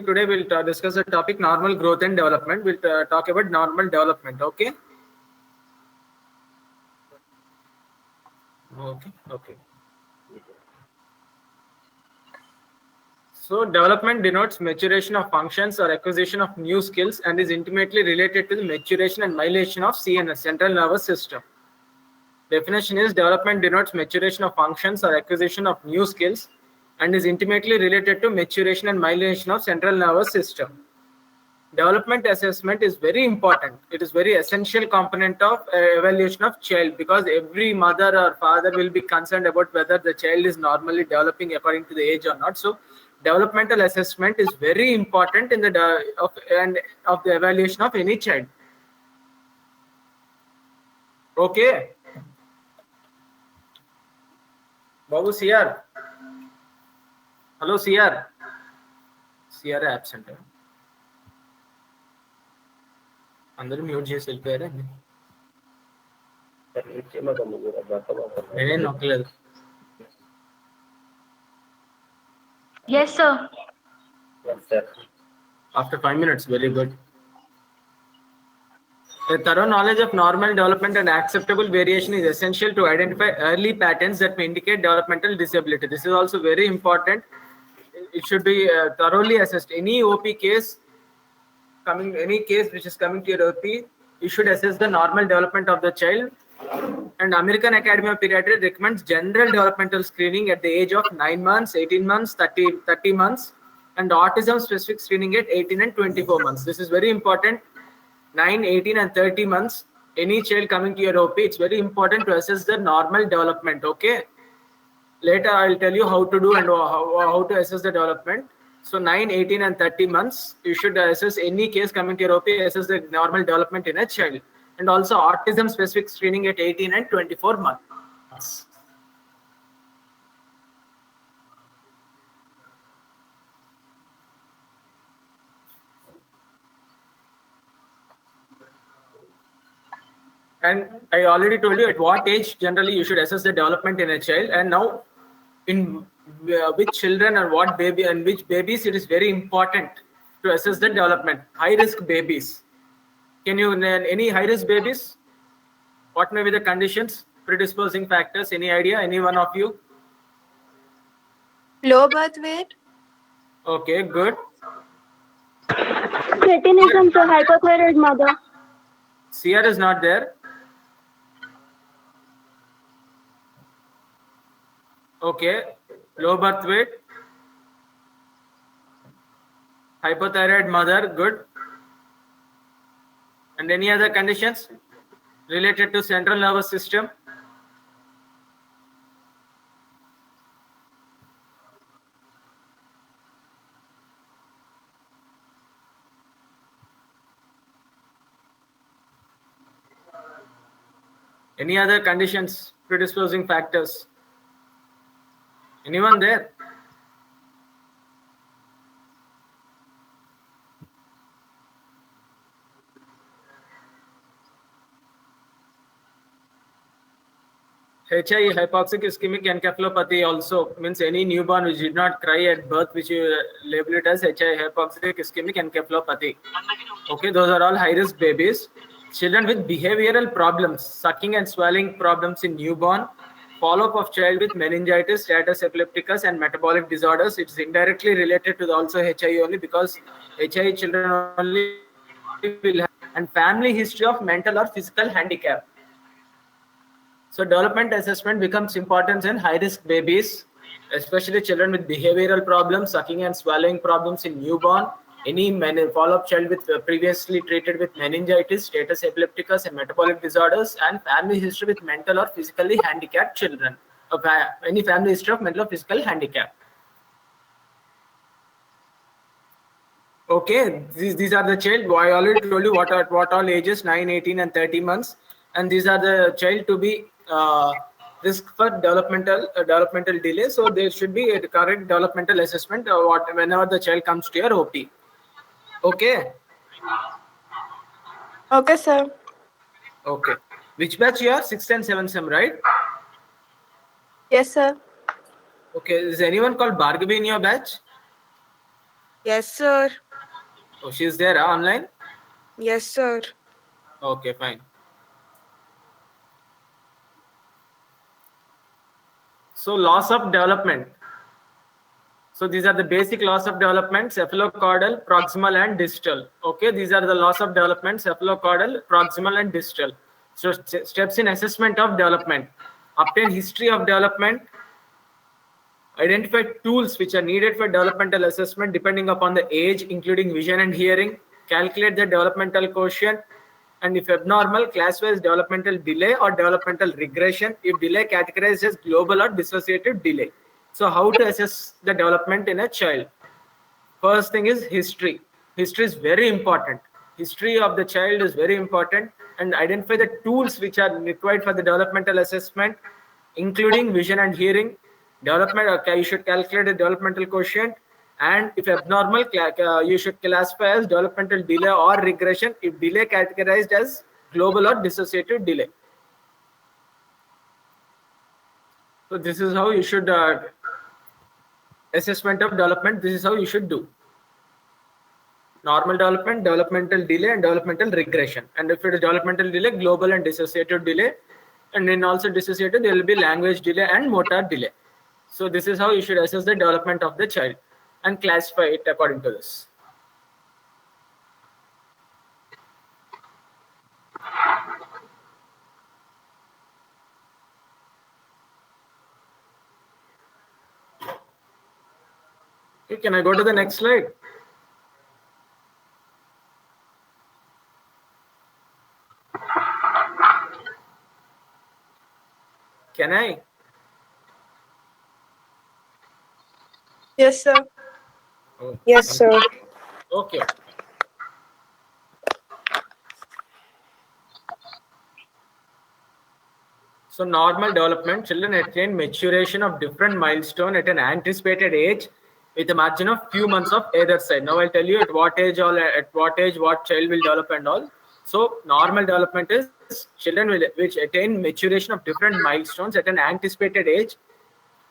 Today we'll discuss the topic normal growth and development. We'll talk about normal development. Okay. Okay. So development denotes maturation of functions or acquisition of new skills and is intimately related to the maturation and myelination of CNS, central nervous system. Definition is development denotes maturation of functions or acquisition of new skills and is intimately related to maturation and myelination of central nervous system. Development assessment is very important. It is very essential component of evaluation of child, because every mother or father will be concerned about whether the child is normally developing according to the age or not. So developmental assessment is very important in the of the evaluation of any child. Okay. Babu CR. Hello CR. CR absent. అందరూ mute చేసి వెళ్ళిపోయారా? నేనేం నొక్కలేదు. Yes, sir. After 5 minutes, very good. A thorough knowledge of normal development and acceptable variation is essential to identify early patterns that may indicate developmental disability. This is also very important. It should be thoroughly assessed. Any OP case any case which is coming to your OP, you should assess the normal development of the child. And American Academy of Pediatrics recommends general developmental screening at the age of 9 months, 18 months, 30 months, and autism specific screening at 18 and 24 months. This is very important. 9, 18 and 30 months, any child coming to your OP, it's very important to assess the normal development. Okay. Later I'll tell you how to do and how to assess the development. So 9, 18 and 30 months, you should assess any case coming to your OP, assess the normal development in a child. And also autism specific screening at 18 and 24 months. And I already told you at what age generally you should assess the development in a child. And now in which children and what baby and which babies it is very important to assess the development. High risk babies. Can you name any high risk babies? What may be the conditions, predisposing factors? Any idea? Any one of you? Low birth weight. Okay, good. Cretinism, so hypothyroid mother. CR is not there. Okay, low birth weight, hypothyroid mother, good. And any other conditions related to central nervous system? Any other conditions, predisposing factors? Anyone there? HI, hypoxic ischemic encephalopathy, also means any newborn which did not cry at birth, which you label it as HI, hypoxic ischemic encephalopathy. Okay, those are all high risk babies. Children with behavioral problems, sucking and swallowing problems in newborn, follow-up of child with meningitis, status epilepticus, and metabolic disorders. It's indirectly related to also HI only, because HI children only will have, and family history of mental or physical handicap. So development assessment becomes important in high-risk babies, especially children with behavioral problems, sucking and swallowing problems in newborn, any follow-up child with previously treated with meningitis, status epilepticus, and metabolic disorders, and family history with mental or physically handicapped children. Any family history of mental or physical handicap. Okay, these are the child. I already told you what all ages, 9, 18, and 30 months, and these are the child to be risk for developmental delay. So there should be a correct developmental assessment whenever the child comes to your OP. Okay. Okay, sir. Okay. Which batch you are? 6th and 7th sem, right? Yes, sir. Okay. Is anyone called Bhargavi in your batch? Yes, sir. Oh, she's there online? Yes, sir. Okay, fine. So loss of development. So these are the basic laws of development: cephalocaudal, proximal, and distal. Okay, these are the laws of development: cephalocaudal, proximal, and distal. So steps in assessment of development: obtain history of development, identify tools which are needed for developmental assessment depending upon the age, including vision and hearing, calculate the developmental quotient, and if abnormal, classify as developmental delay or developmental regression. If delay, categorized as global or dissociative delay. So how to assess the development in a child? First thing is history. History is very important. History of the child is very important, and identify the tools which are required for the developmental assessment, including vision and hearing. Development, okay, you should calculate the developmental quotient, and if abnormal, you should classify as developmental delay or regression. If delay, categorized as global or dissociative delay. So this is how you should assessment of development. This is how you should do. Normal development, developmental delay, and developmental regression. And if it is developmental delay, global and dissociative delay. And then also dissociative, there will be language delay and motor delay. So this is how you should assess the development of the child and classify it according to this. Okay, can I go to the next slide? Can I? Yes, sir. Oh, Yes, sir. okay. So normal development, children attain maturation of different milestone at an anticipated age with a margin of few months of either side. Now I'll tell you at what age what child will develop and all. So normal development is children which attain maturation of different milestones at an anticipated age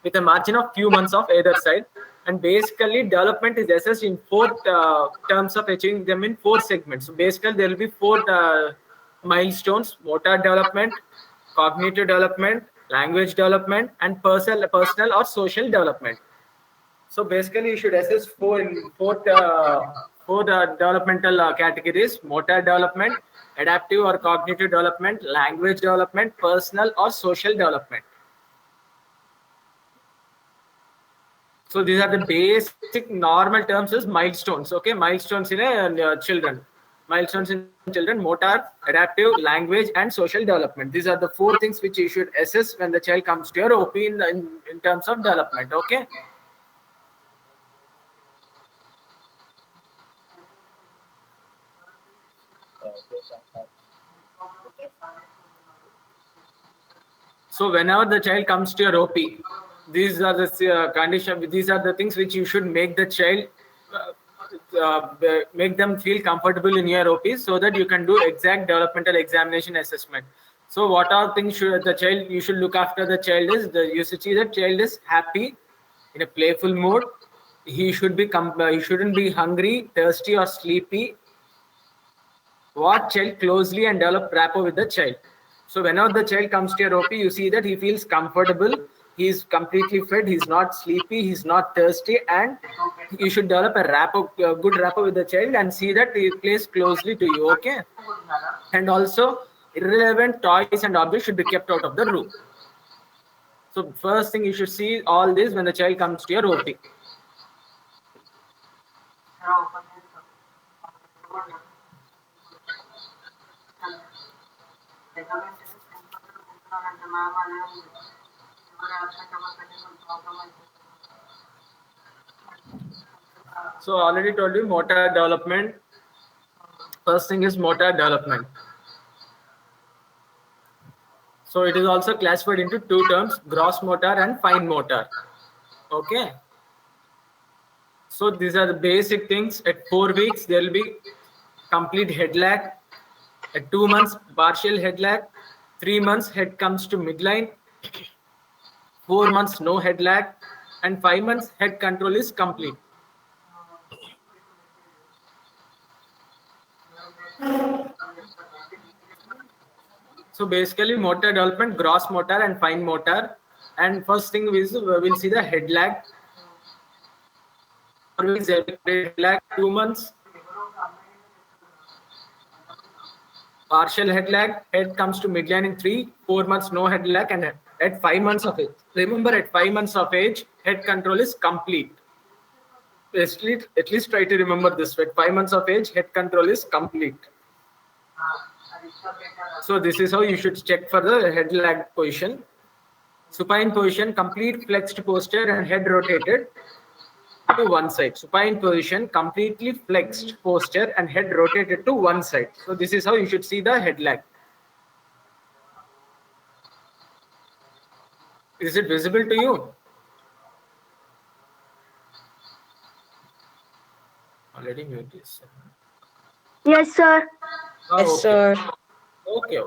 with a margin of few months of either side. And basically development is assessed in four terms of achieving them in four segments. So basically there will be four milestones: motor development, cognitive development, language development, and personal or social development. So basically you should assess four developmental categories: motor development, adaptive or cognitive development, language development, personal or social development. So these are the basic normal terms as milestones. Okay, milestones in children. Milestones in children: motor, adaptive, language, and social development. These are the four things which you should assess when the child comes to your OP in terms of development. Okay. So whenever the child comes to your OP, these are the condition. These are the things which you should make the child make them feel comfortable in your OP, so that you can do exact developmental examination assessment. So what are things should the child you should look after the child is you should see that child is happy, in a playful mood. He should be he shouldn't be hungry, thirsty, or sleepy. Watch child closely and develop rapport with the child. So whenever the child comes to your OP, you see that he feels comfortable, he's completely fed, he's not sleepy, he's not thirsty, and you should develop a rapport, good rapport with the child, and see that he plays closely to you. Okay. And also irrelevant toys and objects should be kept out of the room. So first thing you should see all this when the child comes to your OP. So I already told you motor development. First thing is motor development. So it is also classified into two terms: gross motor and fine motor. Okay. So these are the basic things. At 4 weeks, there will be complete head lag. At 2 months, partial head lag. 3 months, head comes to midline. 4 months, no head lag. And 5 months, head control is complete. So basically motor development, gross motor and fine motor. And first thing is we'll see the head lag. 4 weeks head lag, 2 months. Partial head lag, head comes to midline in 3-4 months, no head lag, and at 5 months of age. Remember, at 5 months of age, head control is complete. At least try to remember this. At 5 months of age, head control is complete. So this is how you should check for the head lag position. Supine position, complete flexed posture and head rotated to one side. Supine position, completely flexed posture and head rotated to one side. So this is how you should see the head lag. Is it visible to you? Already mute this. Yes, sir. Oh, Yes, okay. sir. Okay.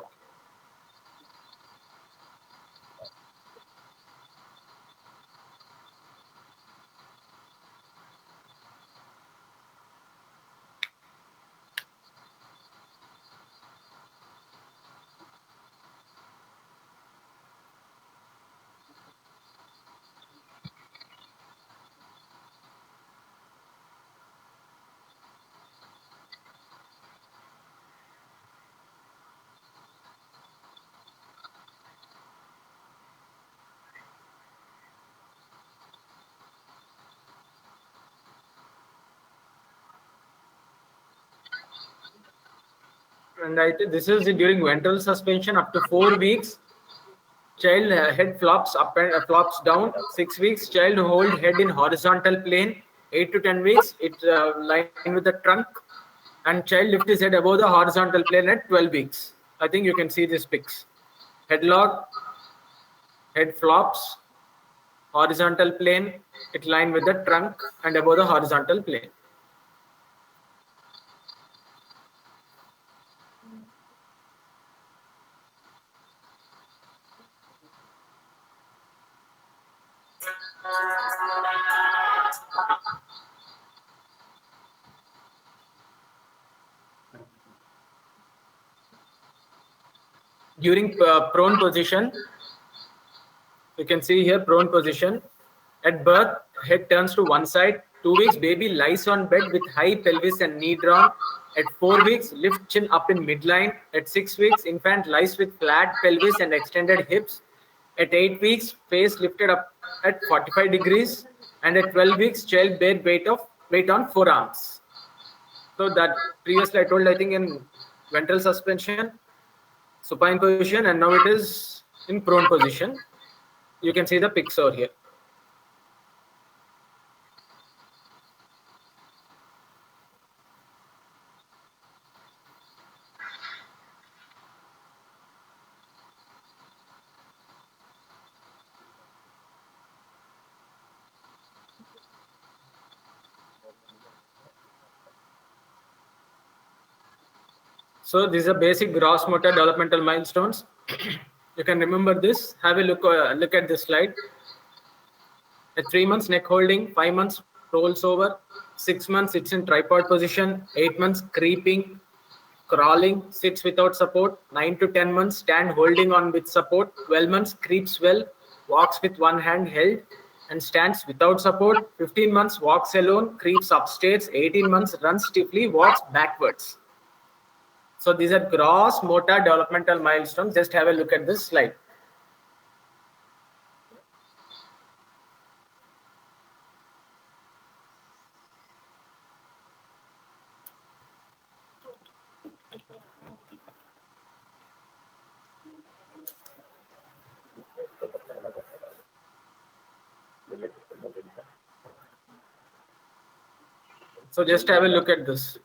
And I think this is during ventral suspension up to 4 weeks. Child head flops up and flops down. 6 weeks, child hold head in horizontal plane. 8 to 10 weeks, it line with the trunk, and child lift his head above the horizontal plane at 12 weeks. I think you can see these pics. Headlock, head flops, horizontal plane, it line with the trunk and above the horizontal plane. During prone position, you can see here prone position. At birth, head turns to one side. 2 weeks, baby lies on bed with high pelvis and knee drawn. At 4 weeks, lift chin up in midline. At 6 weeks, infant lies with flat pelvis and extended hips. At 8 weeks, face lifted up at 45 degrees. And at 12 weeks, child bear weight on forearms. So that previously I told, I think, in ventral suspension, supine position, and now it is in prone position. You can see the pics over here. So these are basic gross motor developmental milestones. You can remember this. Have a look at this slide. At 3 months, neck holding. 5 months, rolls over. 6 months, it's in tripod position. 8 months, creeping, crawling, sits without support. 9 to 10 months, stand holding on with support. 12 months, creeps well, walks with one hand held and stands without support. 15 months, walks alone, creeps upstairs. 18 months, runs stiffly, walks backwards. So these are gross motor developmental milestones. Just have a look at this slide. So just have a look at this.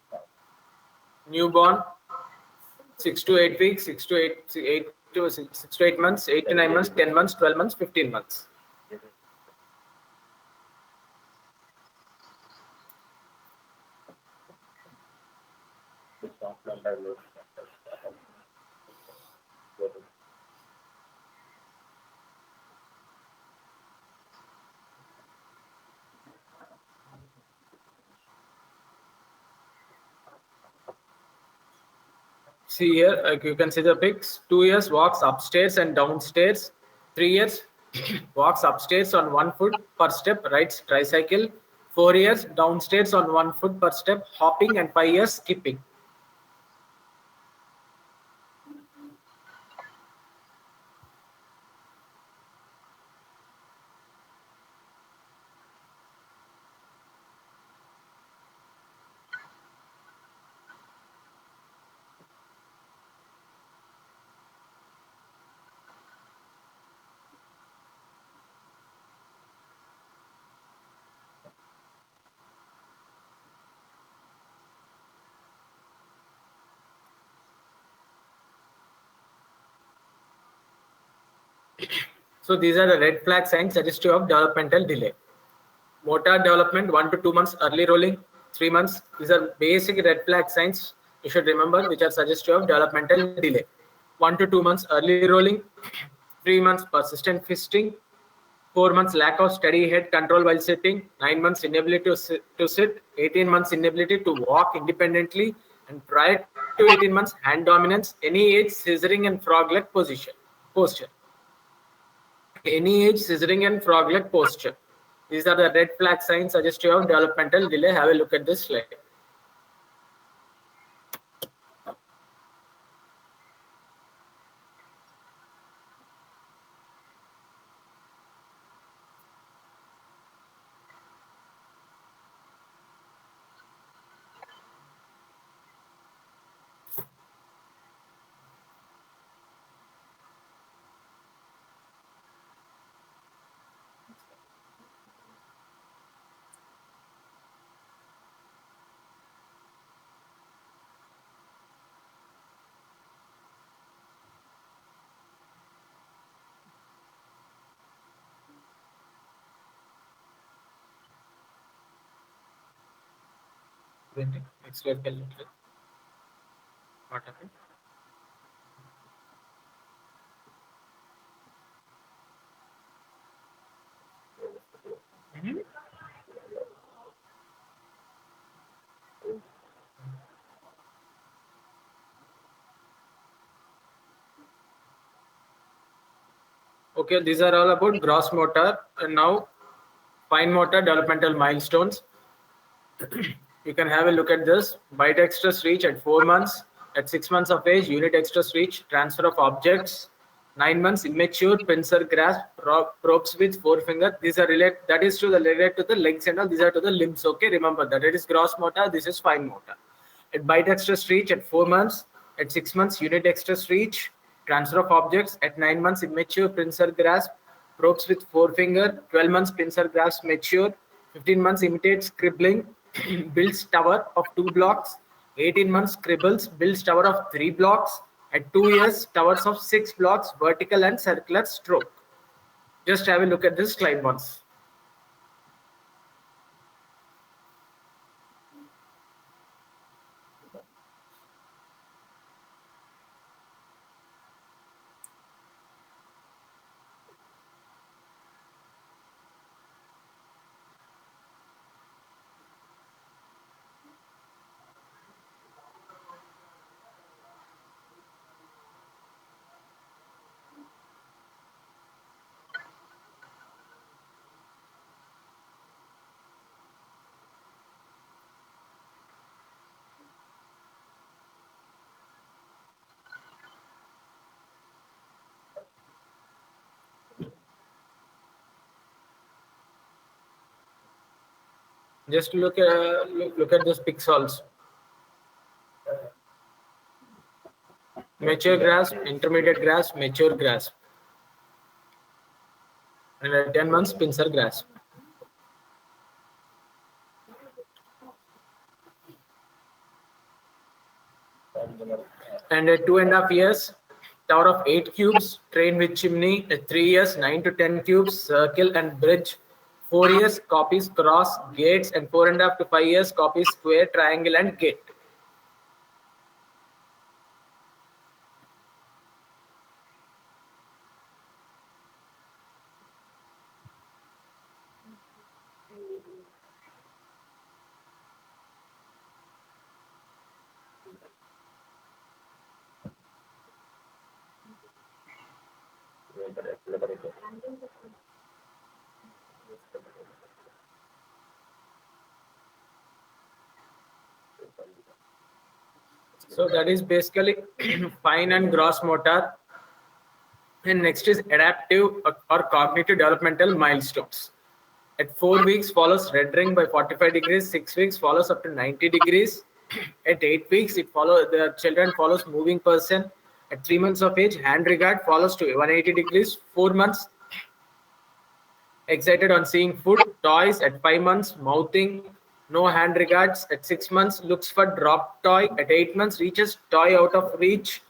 Newborn, 6 to 8 weeks, 6 to 8 months, 8 to 9 months, 10 months, 12 months, 15 months. See here, like you can see the pics. 2 years walks upstairs and downstairs. 3 years walks upstairs on 1 foot per step, rides tricycle. 4 years downstairs on 1 foot per step, hopping, and 5 years skipping. So these are the red flag signs suggestive of developmental delay. Motor development 1 to 2 months early rolling, 3 months. These are basic red flag signs you should remember which are suggestive of developmental delay. 1 to 2 months early rolling, 3 months persistent fisting, 4 months lack of steady head control while sitting, 9 months inability to sit, 18 months inability to walk independently, and prior to 18 months hand dominance, any age scissoring and frog-leg posture. Any age scissoring and frog-leg posture. These are the red flag signs suggestive of developmental delay. Have a look at this slide. Next slide. What happened? Okay, these are all about gross motor. And now fine motor developmental milestones. You can have a look at this. Bidextrous reach at 4 months. At 6 months of age, unidextrous reach, transfer of objects. 9 months, immature pincer grasp, probes with forefinger. These are related to the legs and all. These are to the limbs. Okay, remember that it is gross motor. This is fine motor. At bidextrous reach at 4 months. At 6 months, unidextrous reach, transfer of objects. At 9 months, immature pincer grasp, probes with forefinger. 12 months, pincer grasp mature. 15 months, imitates scribbling, builds tower of 2 blocks. 18 months, scribbles, builds tower of 3 blocks. At 2 years, towers of 6 blocks, vertical and circular stroke. Just have a look at this slide once. Just look at this pics also. Mature grasp, intermediate grasp, mature grasp. And at 10 months, pincer grasp. And at 2.5 years, tower of 8 cubes, train with chimney. At 3 years, 9 to 10 cubes, circle and bridge. 4 years, copies cross, gates, and 4.5 to 5 years, copies square, triangle, and gate. So that is basically fine and gross motor. And next is adaptive or cognitive developmental milestones. At 4 weeks follows red ring by 45 degrees, 6 weeks follows up to 90 degrees. At 8 weeks, the children follows moving person. At 3 months of age, hand regard follows to 180 degrees. 4 months, excited on seeing food, toys. At 5 months, mouthing, no hand regards. At 6 months, looks for drop toy. At 8 months, reaches toy out of reach.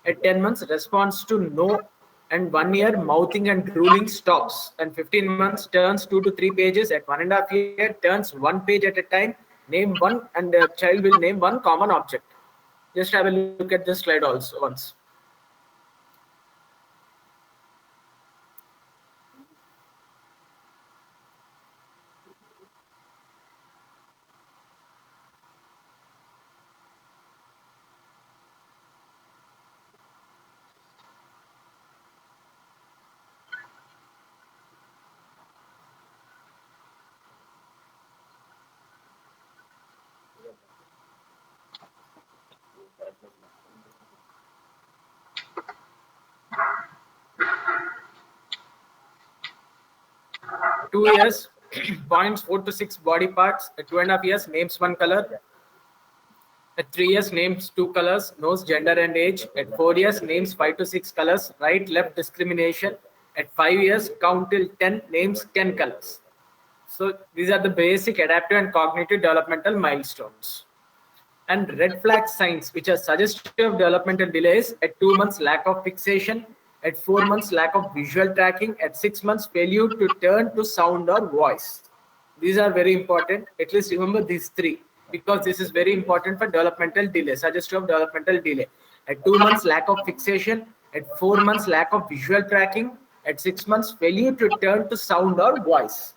At 10 months, responds to no. And 1 year, mouthing and drooling stops. And 15 months, turns 2 to 3 pages. At 1.5 years, turns 1 page at a time. Name one, and the child will name one common object. Just have a look at this slide also once. 2 years, points 4 to 6 body parts. At 2.5 years, names one color. At 3 years, names 2 colors, knows gender and age. At 4 years, names 5 to 6 colors, right, left discrimination. At 5 years, count till 10, names 10 colors. So these are the basic adaptive and cognitive developmental milestones. And red flag signs, which are suggestive of developmental delays. At 2 months, lack of fixation. At 4 months, lack of visual tracking. At 6 months, failure to turn to sound or voice. These are very important. At least remember these three, because this is very important for developmental delay, suggestive of developmental delay. At 2 months, lack of fixation. At 4 months, lack of visual tracking. At 6 months, failure to turn to sound or voice.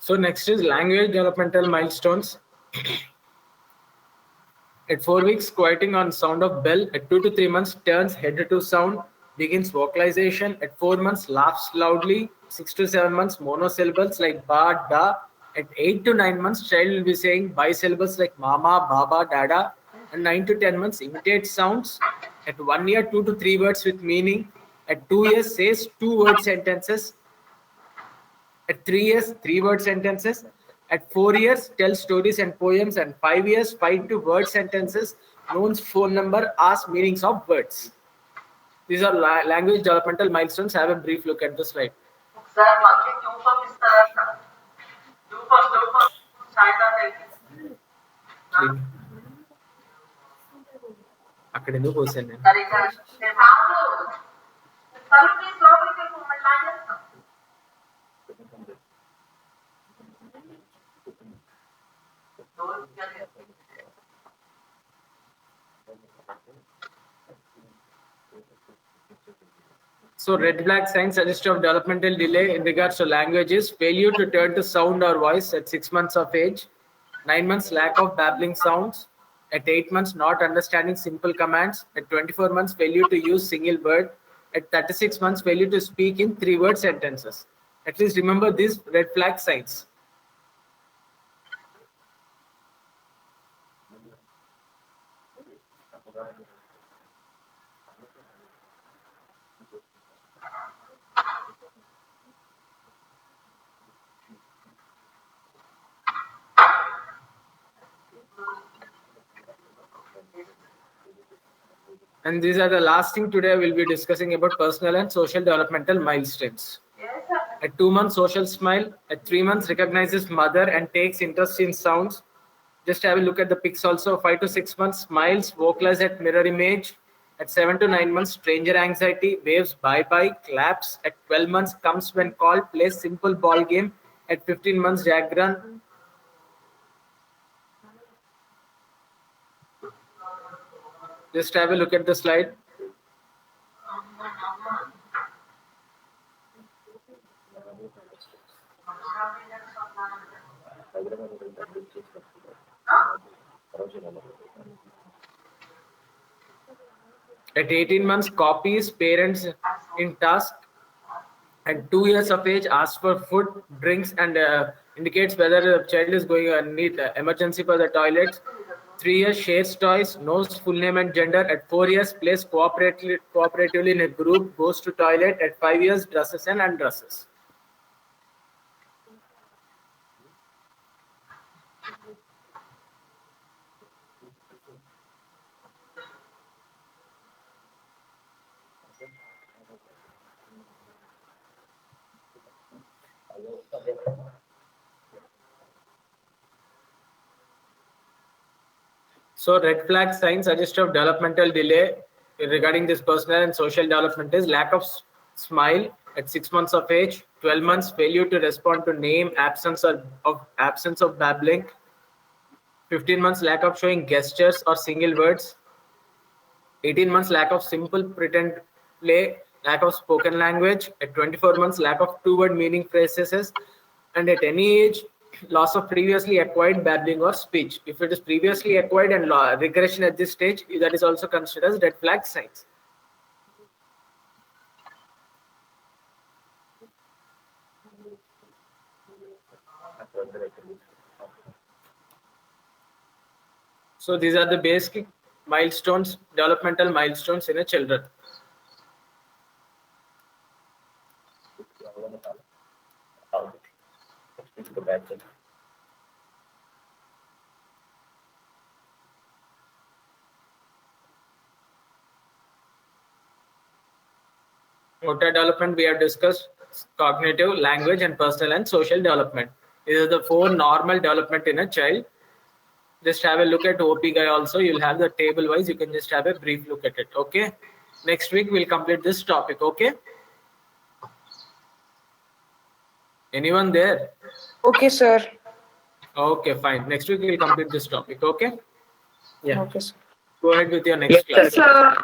So next is language developmental milestones. At 4 weeks, quieting on sound of bell. At 2 to 3 months, turns head to sound, begins vocalization. At 4 months, laughs loudly. 6 to 7 months, monosyllables like ba, da. At 8 to 9 months, child will be saying bisyllables like mama, baba, dada. And 9 to 10 months, imitates sounds. At 1 year, 2 to 3 words with meaning. At 2 years, says 2 word sentences. At 3 years, 3 word sentences. At 4 years, tell stories and poems. And 5 years, 5 to word sentences, knows phone number, ask meanings of words. These are language developmental milestones. Have a brief look at the slide. అక్కడ ఎందుకు పోసాను నేను So red flag signs suggestive of developmental delay in regards to languages: failure to turn to sound or voice at 6 months of age, 9 months lack of babbling sounds, at 8 months not understanding simple commands, at 24 months failure to use single word, at 36 months failure to speak in 3 word sentences. At least remember these red flag signs. And these are the last thing today. We'll be discussing about personal and social developmental milestones. At 2 months, social smile. At 3 months, recognizes mother and takes interest in sounds. Just have a look at the pics also. 5 to 6 months, smiles, vocalize at mirror image. At 7 to 9 months, stranger anxiety, waves bye-bye, claps. At 12 months, comes when called, plays simple ball game. At 15 months, diagram. Just have a look at the slide. At 18 months, copies parents in task. At 2 years of age, asks for food, drinks, and indicates whether the child is going to need emergency for the toilets. 3 years, shares toys, knows full name and gender. At 4 years, plays cooperatively in a group, goes to toilet. At 5 years, dresses and undresses. So red flag signs suggest of developmental delay regarding this personal and social development is lack of smile at 6 months of age, 12 months failure to respond to name, absence of babbling, 15 months lack of showing gestures or single words, 18 months lack of simple pretend play, lack of spoken language, at 24 months lack of two-word meaning phrases, and at any age loss of previously acquired babbling or speech. If it is previously acquired and regression at this stage, that is also considered as red flag signs. So these are the basic milestones, developmental milestones in a children. Motor development we have discussed, cognitive, language, and personal and social development. These are the 4 normal development in a child. Just have a look at OP guy also. You'll have the table wise. You can just have a brief look at it. Okay. Next week we'll complete this topic. Okay. Anyone there? Okay, sir. Okay, fine. Next week we'll complete this topic. Okay. Yeah. Okay, sir. Go ahead with your next class. Sir.